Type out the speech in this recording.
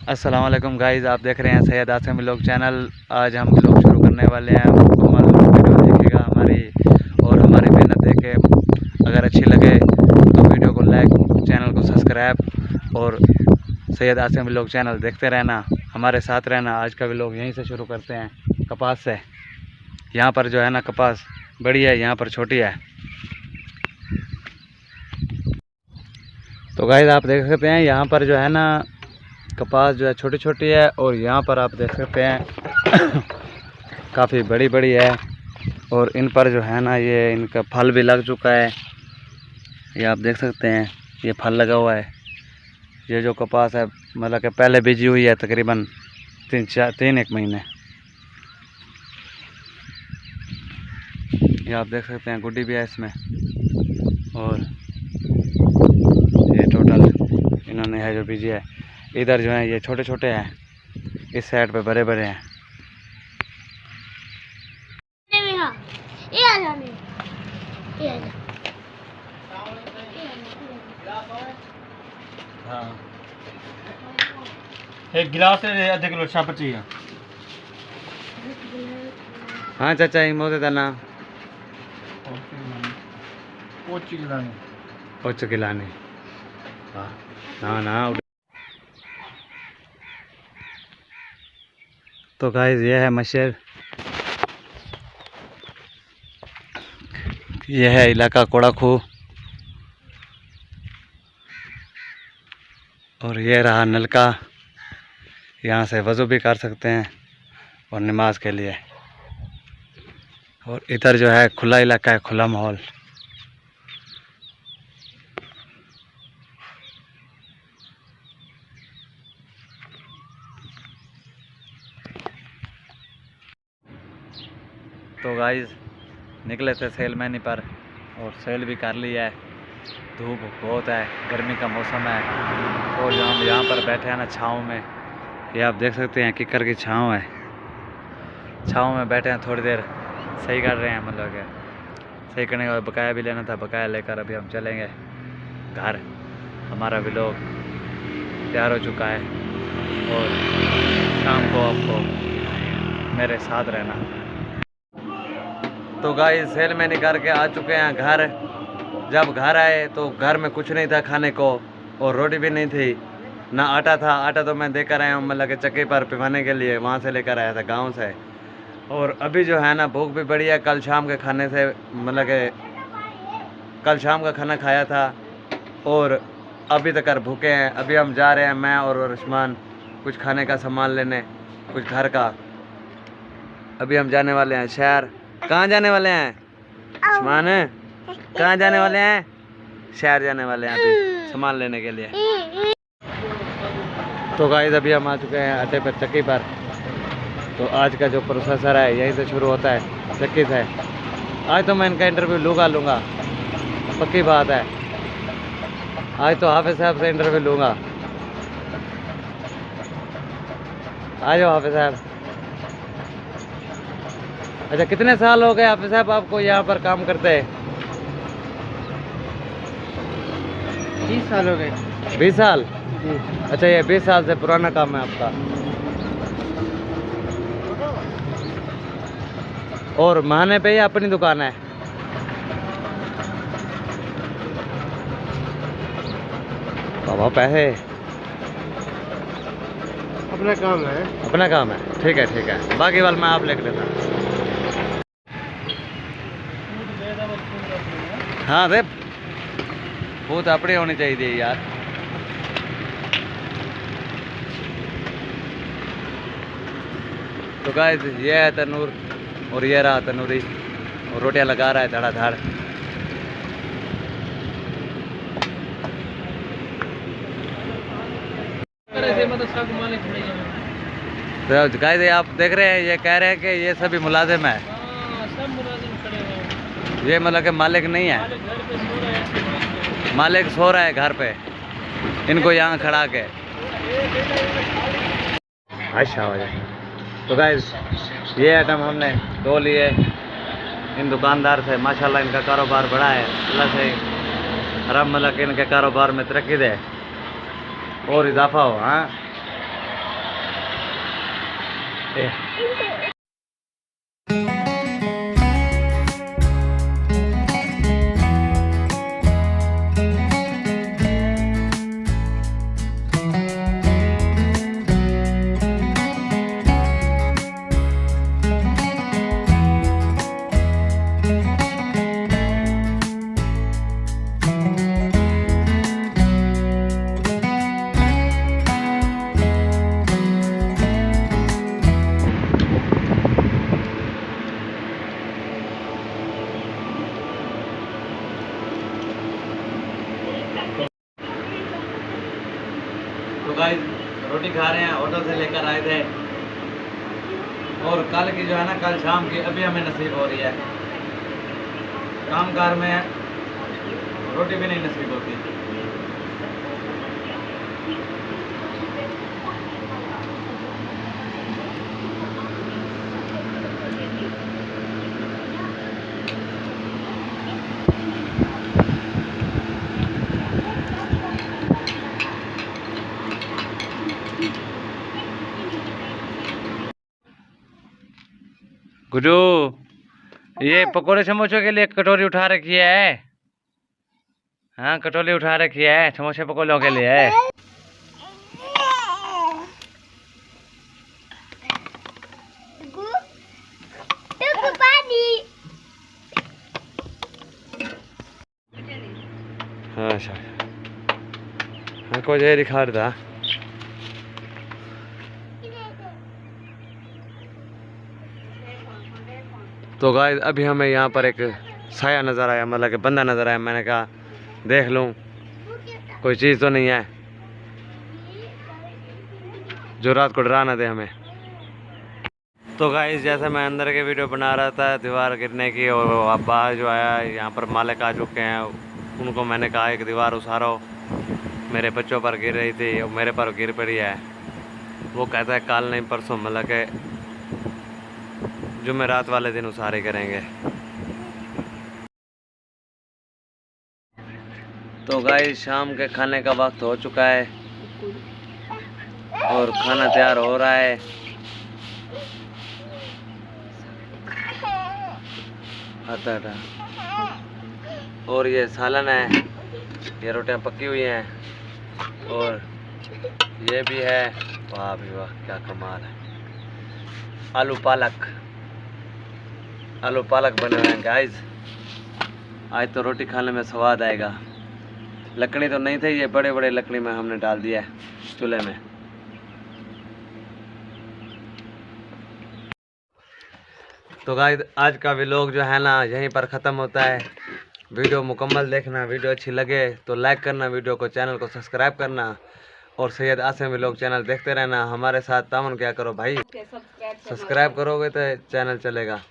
अस्सलाम वालेकुम गाइस, आप देख रहे हैं सैयद आसिम व्लॉग चैनल। आज हम व्लॉग शुरू करने वाले हैं। मुकम्मल वीडियो देखिएगा हमारी और हमारी मेहनत देखे। अगर अच्छी लगे तो वीडियो को लाइक, चैनल को सब्सक्राइब और सैयद आसिम व्लॉग चैनल देखते रहना, हमारे साथ रहना। आज का व्लॉग यहीं से शुरू करते हैं, कपास से। यहाँ पर जो है ना कपास बड़ी है, यहाँ पर छोटी है। तो गाइस आप देख सकते हैं यहाँ पर जो है ना कपास जो है छोटी छोटी है, और यहाँ पर आप देख सकते हैं काफ़ी बड़ी बड़ी है। और इन पर जो है ना ये इनका फल भी लग चुका है। ये आप देख सकते हैं ये फल लगा हुआ है। ये जो कपास है मतलब कि पहले बीजी हुई है तकरीबन 3-1 महीने। ये आप देख सकते हैं गुड्डी भी है इसमें। और ये टोटल इन्होंने है जो बीजी है। इधर जो है ये छोटे छोटे हैं, इस साइड पे बड़े बड़े हैं। हाँ, एक गिलास आधे किलो छाप चाहिए। हाँ चाचा मोते दाना पोच खिलाने। हाँ ना ना। तो गाइस ये है मशर, ये है इलाका कोड़ा खूह, और ये रहा नलका। यहाँ से वज़ू भी कर सकते हैं और नमाज के लिए। और इधर जो है खुला इलाका है, खुला माहौल। तो गाइस निकले थे सेल मैनी पर और सेल भी कर लिया है। धूप बहुत है, गर्मी का मौसम है। और जो हम यहाँ पर बैठे हैं ना छाँव में, ये आप देख सकते हैं किकर की छाँव है। छाँव में बैठे हैं, थोड़ी देर सही कर रहे हैं। मतलब कि सही करने के बाद बकाया भी लेना था, बकाया लेकर अभी हम चलेंगे घर। हमारा व्लॉग तैयार हो चुका है और शाम को आपको मेरे साथ रहना। तो गाइस सेल मैनी करके आ चुके हैं घर। जब घर आए तो घर में कुछ नहीं था खाने को, और रोटी भी नहीं थी, ना आटा था। आटा तो मैं देकर आया हूँ मतलब कि चक्की पर पिवाने के लिए, वहाँ से लेकर आया था गांव से। और अभी जो है ना भूख भी बड़ी है। कल शाम के खाने से मतलब कि कल शाम का खाना खाया था और अभी तक भूखे हैं। अभी हम जा रहे हैं, मैं और रश्मान, कुछ खाने का सामान लेने, कुछ घर का। अभी हम जाने वाले हैं शहर। कहाँ जाने वाले हैं रश्मान? कहाँ जाने वाले हैं? शहर जाने वाले हैं अभी सामान लेने के लिए। तो गाइस अभी हम आ चुके हैं अड्डे पर, चक्की पर। तो आज का जो प्रोसेसर है यहीं से शुरू होता है, चक्की से। आज तो मैं इनका इंटरव्यू लूँगा, पक्की बात है। आज तो हाफिज साहब से इंटरव्यू लूँगा। आ जाओ हाफिज साहब। अच्छा, कितने साल हो गए हाफिज साहब आपको यहाँ पर काम करते हैं? 20 साल हो गए। 20 साल? जी। अच्छा, ये 20 साल से पुराना काम है आपका। और महाने पे ही अपनी दुकान है? बाबा पैसे अपना काम है। अपना काम है, ठीक है ठीक है। बाकी वाल मैं आप लिख देता। हाँ दे वो तो अपनी होनी चाहिए यार। तो गाइस ये है तनूर, और ये रहा तनूरी, और रोटियां लगा रहा है धड़ाधड़। तो गाइस आप देख रहे हैं, ये कह रहे हैं कि ये सभी मुलाजिम है। ये मतलब कि मालिक नहीं है, मालिक सो रहा है घर पे, इनको यहाँ खड़ा के। अच्छा हो जाए। तो गाइस ये आइटम हमने 2 लिए इन दुकानदार से। माशाल्लाह इनका कारोबार बड़ा है, अल्लाह से हराम मतलब कि इनके कारोबार में तरक्की दे और इजाफा हो। हाँ तो गाइस रोटी खा रहे हैं, होटल से लेकर आए थे। और कल की जो है ना, कल शाम की अभी हमें नसीब हो रही है। कामकार में रोटी भी नहीं नसीब होती। गुरु, ये पकोड़े समोसे के लिए कटोरी उठा रखी है। हाँ, कटोरी उठा रखी है, समोसे पकोड़ों के लिए है। हाँ अच्छा, हाँ को ये दिखा रहा था। तो गाइस अभी हमें यहाँ पर एक साया नज़र आया, मतलब कि बंदा नज़र आया। मैंने कहा देख लूँ कोई चीज़ तो नहीं है जो रात को डरा ना दे हमें। तो गाइस जैसे मैं अंदर के वीडियो बना रहा था दीवार गिरने की, और बाहर जो आया यहाँ पर मालिक आ चुके हैं। उनको मैंने कहा एक दीवार उसारो, मेरे बच्चों पर गिर रही थी और मेरे पर गिर पड़ी है। वो कहता है कल नहीं परसों, मतलब कि जुमेरात वाले दिन उसारे करेंगे। तो गाइस शाम के खाने का वक्त हो चुका है और खाना तैयार हो रहा है। आता और ये सालन है, ये रोटियां पकी हुई हैं, और ये भी है। वाह भी वाह, क्या कमाल है। आलू पालक बने हुए हैं गाइस। आज तो रोटी खाने में स्वाद आएगा। लकड़ी तो नहीं थी, ये बड़े बड़े लकड़ी में हमने डाल दिया है चूल्हे में। तो गाइस आज का व्लॉग जो है ना यहीं पर ख़त्म होता है। वीडियो मुकम्मल देखना, वीडियो अच्छी लगे तो लाइक करना, वीडियो को चैनल को सब्सक्राइब करना, और सैयद आसिम व्लॉग चैनल देखते रहना। हमारे साथ तामन क्या करो भाई, सब्सक्राइब करोगे तो चैनल चलेगा।